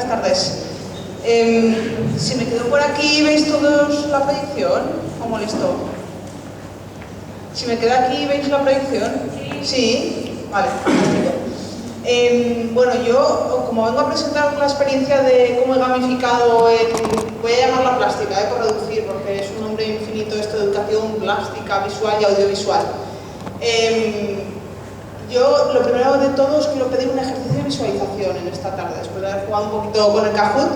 tardes. Si me quedo por aquí, ¿veis todos la proyección? ¿O molesto? Si me quedo aquí, ¿veis la proyección? Sí. Vale, fantástico. Bueno, yo, como vengo a presentar la experiencia de cómo he gamificado voy a llamarla plástica, por reducir, porque es un nombre infinito esto de educación plástica, visual y audiovisual. Yo, lo primero de todo, os quiero pedir un ejercicio de visualización en esta tarde, después de haber jugado un poquito con el Kahoot,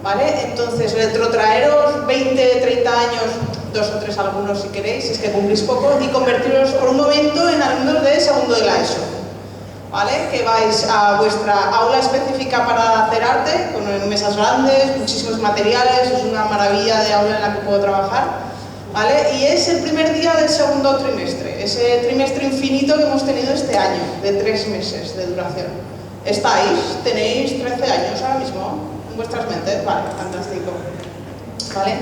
¿vale? Entonces, retrotraeros 20, 30 años, 2 o 3 algunos si queréis, si es que cumplís poco, y convertiros por un momento en alumnos de segundo de la ESO, ¿vale? Que vais a vuestra aula específica para hacer arte, con mesas grandes, muchísimos materiales, es una maravilla de aula en la que puedo trabajar, ¿vale? Y es el primer día del segundo trimestre, ese trimestre infinito que hemos tenido este año, de 3 meses de duración. ¿Tenéis 13 años ahora mismo en vuestras mentes? Vale, fantástico. ¿Vale?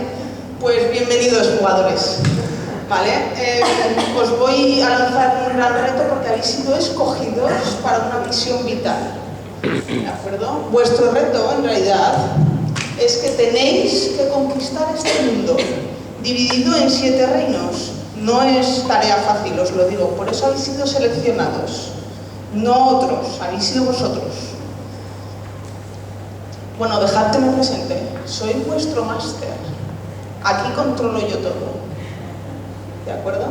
Pues bienvenidos, jugadores. ¿Vale? Os voy a lanzar un gran reto porque habéis sido escogidos para una misión vital. ¿De acuerdo? Vuestro reto, en realidad, es que tenéis que conquistar este mundo, dividido en 7 reinos. No es tarea fácil, os lo digo, por eso habéis sido seleccionados. No otros, habéis sido vosotros. Bueno, dejad que me presente. Soy vuestro máster. Aquí controlo yo todo. ¿De acuerdo?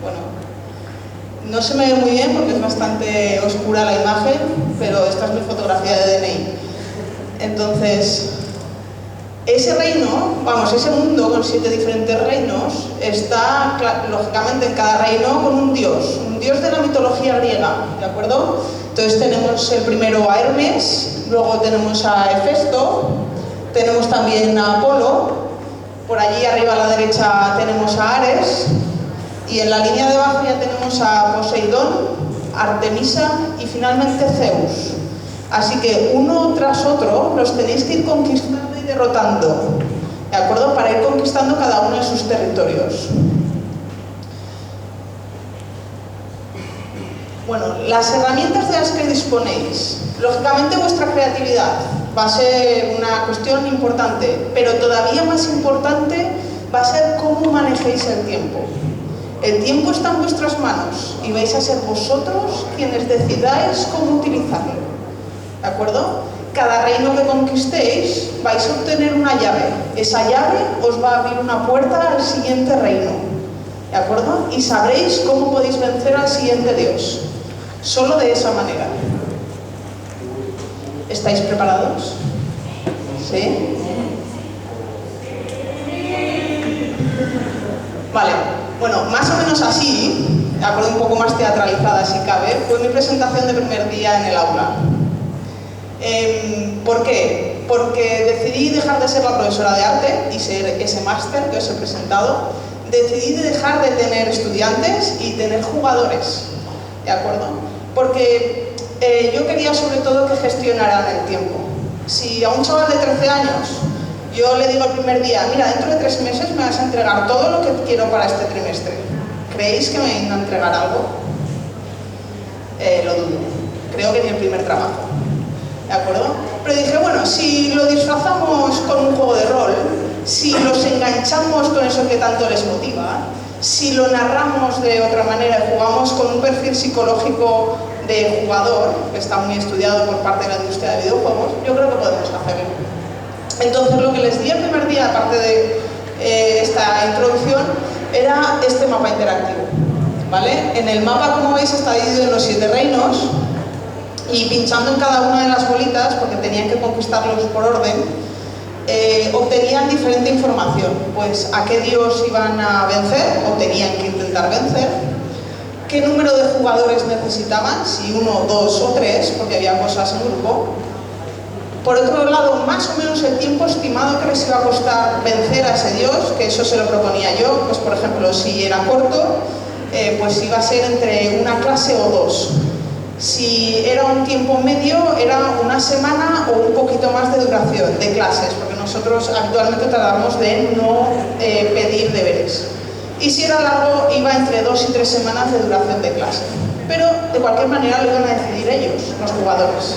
Bueno, no se me ve muy bien porque es bastante oscura la imagen, pero esta es mi fotografía de DNI. Entonces, ese reino, ese mundo con 7 diferentes reinos, está lógicamente en cada reino con un dios de la mitología griega, ¿de acuerdo? Entonces tenemos el primero a Hermes, luego tenemos a Hefesto, tenemos también a Apolo, por allí arriba a la derecha tenemos a Ares, y en la línea de abajo ya tenemos a Poseidón, Artemisa y finalmente Zeus. Así que uno tras otro los tenéis que ir conquistando y derrotando, ¿de acuerdo? Para ir conquistando cada uno de sus territorios. Bueno, las herramientas de las que disponéis. Lógicamente vuestra creatividad va a ser una cuestión importante, pero todavía más importante va a ser cómo manejéis el tiempo. El tiempo está en vuestras manos y vais a ser vosotros quienes decidáis cómo utilizarlo. ¿De acuerdo? Cada reino que conquistéis vais a obtener una llave. Esa llave os va a abrir una puerta al siguiente reino. ¿De acuerdo? Y sabréis cómo podéis vencer al siguiente dios. Solo de esa manera. ¿Estáis preparados? ¿Sí? Vale. Bueno, más o menos así, de acuerdo, un poco más teatralizada si cabe, fue mi presentación de primer día en el aula. ¿Por qué? Porque decidí dejar de ser la profesora de arte y ser ese máster que os he presentado. Decidí dejar de tener estudiantes y tener jugadores, ¿de acuerdo? Porque yo quería sobre todo que gestionaran el tiempo. Si a un chaval de 13 años yo le digo el primer día, mira, dentro de 3 meses me vas a entregar todo lo que quiero para este trimestre, ¿creéis que me van a entregar algo? Lo dudo. Creo que ni el primer trabajo. ¿De acuerdo? Pero dije, bueno, si lo disfrazamos con un juego de rol, si los enganchamos con eso que tanto les motiva, si lo narramos de otra manera y jugamos con un perfil psicológico de jugador, que está muy estudiado por parte de la industria de videojuegos, yo creo que podemos hacerlo. Entonces lo que les di el primer día, aparte de esta introducción, era este mapa interactivo, ¿vale? En el mapa, como veis, está dividido en los 7 reinos y pinchando en cada una de las bolitas, porque tenían que conquistarlos por orden, obtenían diferente información, pues a qué dios iban a vencer o tenían que intentar vencer, qué número de jugadores necesitaban, si 1, 2 o 3, porque había cosas en grupo. Por otro lado, más o menos el tiempo estimado que les iba a costar vencer a ese dios, que eso se lo proponía yo, pues por ejemplo, si era corto, pues iba a ser entre una clase o 2. Si era un tiempo medio, era una semana o un poquito más de duración de clases, porque nosotros habitualmente tratamos de no pedir deberes. Y si era largo, iba entre 2 y 3 semanas de duración de clase. Pero de cualquier manera lo iban a decidir ellos, los jugadores.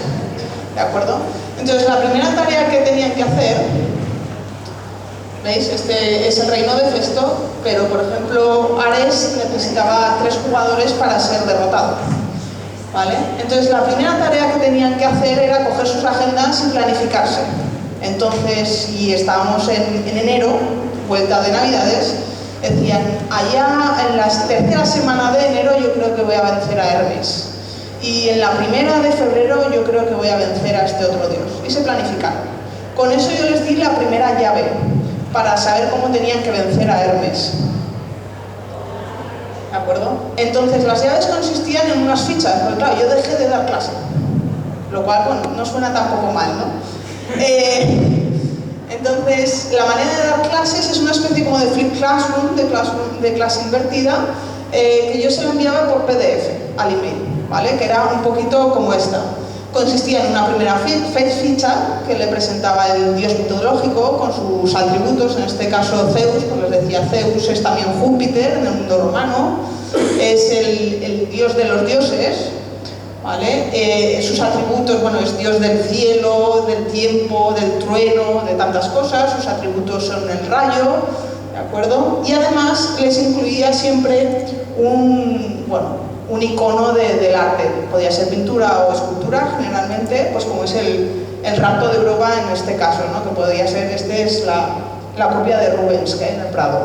¿De acuerdo? Entonces, la primera tarea que tenían que hacer, ¿veis? Este es el reino de Festo, pero por ejemplo, Ares necesitaba 3 jugadores para ser derrotado. ¿Vale? Entonces, la primera tarea que tenían que hacer era coger sus agendas y planificarse. Entonces, si estábamos en enero, vuelta de Navidades, decían, allá en la tercera semana de enero yo creo que voy a vencer a Hermes. Y en la primera de febrero yo creo que voy a vencer a este otro dios. Y se planificaron. Con eso yo les di la primera llave para saber cómo tenían que vencer a Hermes. ¿De acuerdo? Entonces, las llaves consistían en unas fichas, porque claro, yo dejé de dar clase, lo cual, bueno, no suena tampoco mal, ¿no? Entonces, la manera de dar clases es una especie como de flip classroom, de clase invertida, que yo se la enviaba por PDF al email, ¿vale? Que era un poquito como esta. Consistía en una primera ficha que le presentaba el dios mitológico con sus atributos, en este caso Zeus, pues les decía, Zeus es también Júpiter en el mundo romano, es el dios de los dioses, ¿vale? Sus atributos, bueno, es dios del cielo, del tiempo, del trueno, de tantas cosas, sus atributos son el rayo, ¿de acuerdo? Y además les incluía siempre un icono del arte, podía ser pintura o escultura, generalmente, pues como es el rapto de Europa en este caso, ¿no? Que podría ser, es la copia de Rubens que hay en el Prado.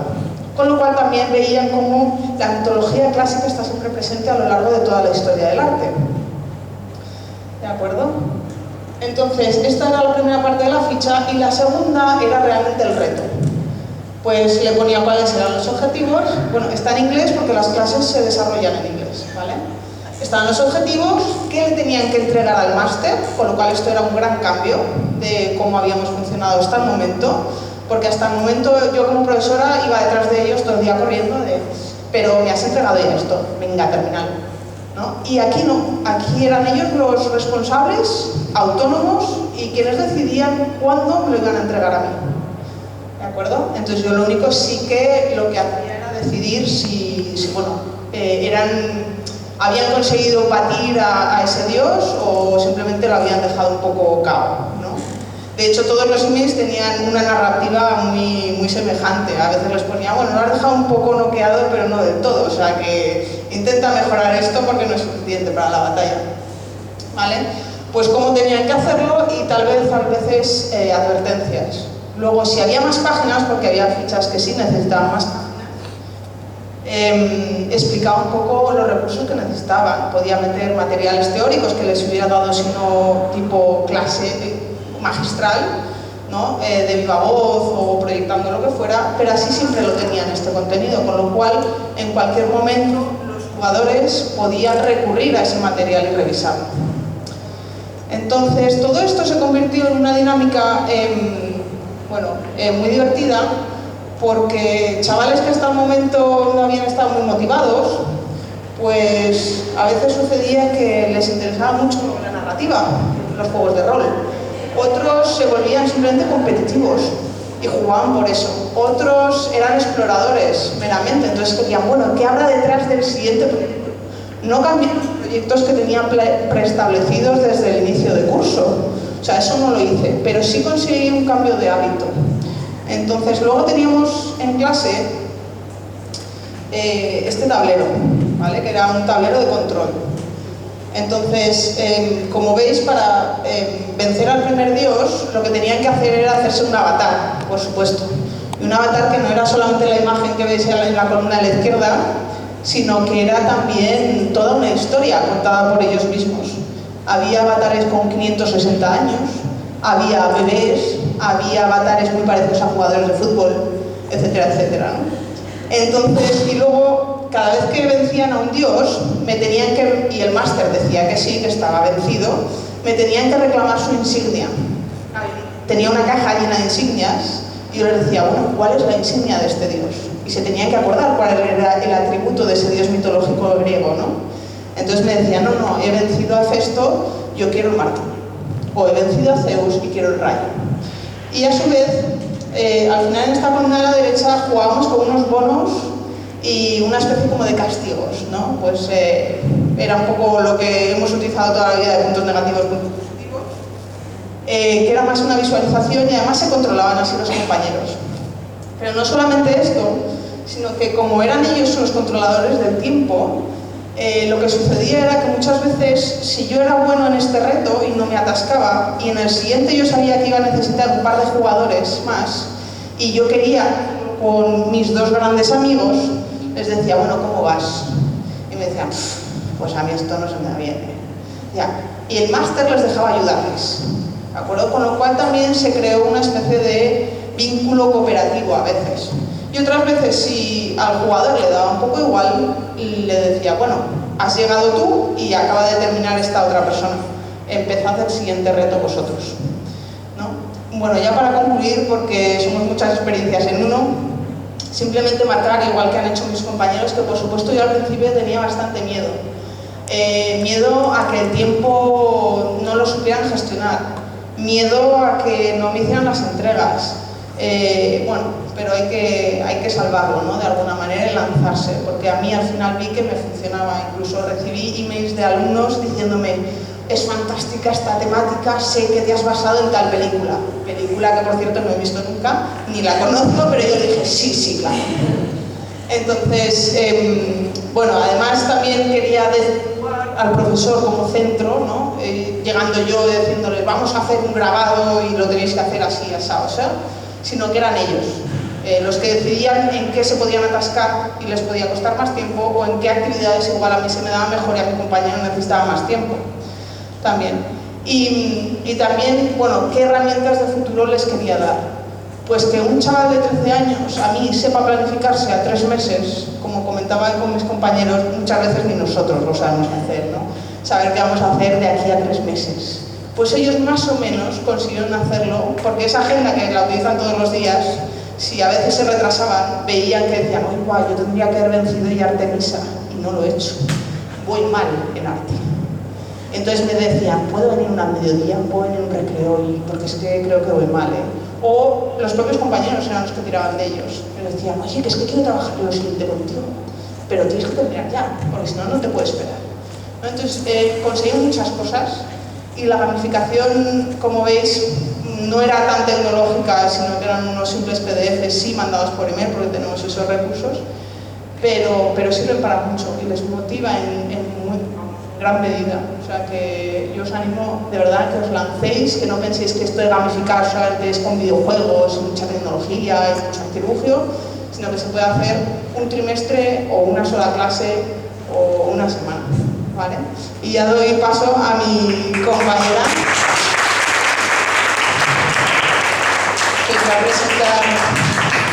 Con lo cual también veían cómo la mitología clásica está siempre presente a lo largo de toda la historia del arte. ¿De acuerdo? Entonces, esta era la primera parte de la ficha y la segunda era realmente el reto. Pues le ponía cuáles eran los objetivos. Bueno, está en inglés porque las clases se desarrollan en inglés, ¿vale? Estaban los objetivos que le tenían que entregar al máster, con lo cual esto era un gran cambio de cómo habíamos funcionado hasta el momento, porque hasta el momento yo como profesora iba detrás de ellos todo el día corriendo pero me has entregado ya esto, venga, terminalo, ¿no? Y aquí no, aquí eran ellos los responsables, autónomos y quienes decidían cuándo me lo iban a entregar a mí. ¿De acuerdo? Entonces yo lo único sí que lo que hacía era decidir si habían conseguido batir a ese dios o simplemente lo habían dejado un poco cao, ¿no? De hecho, todos los emails tenían una narrativa muy semejante. A veces les ponía, bueno, lo has dejado un poco noqueado, pero no del todo. O sea que intenta mejorar esto porque no es suficiente para la batalla. ¿Vale? Pues cómo tenían que hacerlo y tal vez a veces advertencias. Luego, si había más páginas, porque había fichas que sí necesitaban más páginas, explicaba un poco los recursos que necesitaban. Podía meter materiales teóricos que les hubiera dado, si no, tipo clase magistral, ¿no? De viva voz o proyectando lo que fuera, pero así siempre lo tenían este contenido, con lo cual, en cualquier momento, los jugadores podían recurrir a ese material y revisarlo. Entonces, todo esto se convirtió en una dinámica muy divertida, porque chavales que hasta el momento no habían estado muy motivados, pues a veces sucedía que les interesaba mucho la narrativa, los juegos de rol. Otros se volvían simplemente competitivos y jugaban por eso. Otros eran exploradores meramente, entonces querían, bueno, ¿qué habrá detrás del siguiente proyecto? No cambiaron los proyectos que tenían preestablecidos desde el inicio de curso. O sea, eso no lo hice, pero sí conseguí un cambio de hábito. Entonces, luego teníamos en clase este tablero, ¿vale? Que era un tablero de control. Entonces, como veis, para vencer al primer dios, lo que tenían que hacer era hacerse un avatar, por supuesto. Y un avatar que no era solamente la imagen que veis en la columna de la izquierda, sino que era también toda una historia contada por ellos mismos. Había avatares con 560 años, había bebés, había avatares muy parecidos a jugadores de fútbol, etcétera, etcétera, ¿no? Entonces, y luego, cada vez que vencían a un dios, y el máster decía que sí, que estaba vencido, me tenían que reclamar su insignia. Tenía una caja llena de insignias, y yo les decía, bueno, ¿cuál es la insignia de este dios? Y se tenían que acordar cuál era el atributo de ese dios mitológico griego, ¿no? Entonces me decían, no, he vencido a Festo, yo quiero el martillo. O he vencido a Zeus y quiero el rayo. Y a su vez, al final en esta columna de la derecha jugábamos con unos bonos y una especie como de castigos, ¿no? Pues era un poco lo que hemos utilizado toda la vida de puntos negativos, puntos positivos. que era más una visualización y además se controlaban así los compañeros. Pero no solamente esto, sino que como eran ellos los controladores del tiempo, lo que sucedía era que muchas veces, si yo era bueno en este reto y no me atascaba, y en el siguiente yo sabía que iba a necesitar un par de jugadores más, y yo quería, con mis dos grandes amigos, les decía, bueno, ¿cómo vas? Y me decían, pues a mí esto no se me da bien. Ya. Y el máster les dejaba ayudarles, ¿de acuerdo? Con lo cual también se creó una especie de vínculo cooperativo a veces. Y otras veces, si al jugador le daba un poco igual, le decía, bueno, has llegado tú y acaba de terminar esta otra persona. Empezad el siguiente reto vosotros, ¿no? Bueno, ya para concluir, porque somos muchas experiencias en uno, simplemente marcar, igual que han hecho mis compañeros, que por supuesto yo al principio tenía bastante miedo. Miedo a que el tiempo no lo supieran gestionar, miedo a que no me hicieran las entregas. Bueno, pero hay que salvarlo, ¿no? De alguna manera y lanzarse, porque a mí al final vi que me funcionaba. Incluso recibí emails de alumnos diciéndome, es fantástica esta temática, sé que te has basado en tal película que por cierto no he visto nunca, ni la conozco, pero yo dije, sí, claro. Entonces, bueno, además también quería situar al profesor como centro, ¿no? Llegando yo diciéndoles, vamos a hacer un grabado y lo tenéis que hacer así, asado, sino que eran ellos los que decidían en qué se podían atascar y les podía costar más tiempo, o en qué actividades igual a mí se me daba mejor y a mi compañero necesitaba más tiempo también. Y también, bueno, ¿qué herramientas de futuro les quería dar? Pues que un chaval de 13 años a mí sepa planificarse a 3 meses, como comentaba con mis compañeros, muchas veces ni nosotros lo sabemos hacer, ¿no? Saber qué vamos a hacer de aquí a 3 meses. Pues ellos más o menos consiguieron hacerlo, porque esa agenda que la utilizan todos los días, si a veces se retrasaban, veían que decían, oye, guau, yo tendría que haber vencido ya Artemisa, y no lo he hecho. Voy mal en arte. Entonces me decían, ¿puedo venir una mediodía? ¿Puedo venir un recreo? Porque es que creo que voy mal, O los propios compañeros eran los que tiraban de ellos. Me decían, oye, que es que quiero trabajar lo siguiente contigo, pero tienes que terminar ya, porque si no, no te puedo esperar, ¿no? Entonces, conseguí muchas cosas. Y la gamificación, como veis, no era tan tecnológica, sino que eran unos simples PDFs, sí mandados por email, porque tenemos esos recursos, pero sirven para mucho y les motiva en muy gran medida. O sea que yo os animo de verdad que os lancéis, que no penséis que esto de gamificar solamente es con videojuegos, mucha tecnología y mucho artilugio, sino que se puede hacer un trimestre o una sola clase o una semana. ¿Vale? Y ya doy paso a mi compañera que va a presentar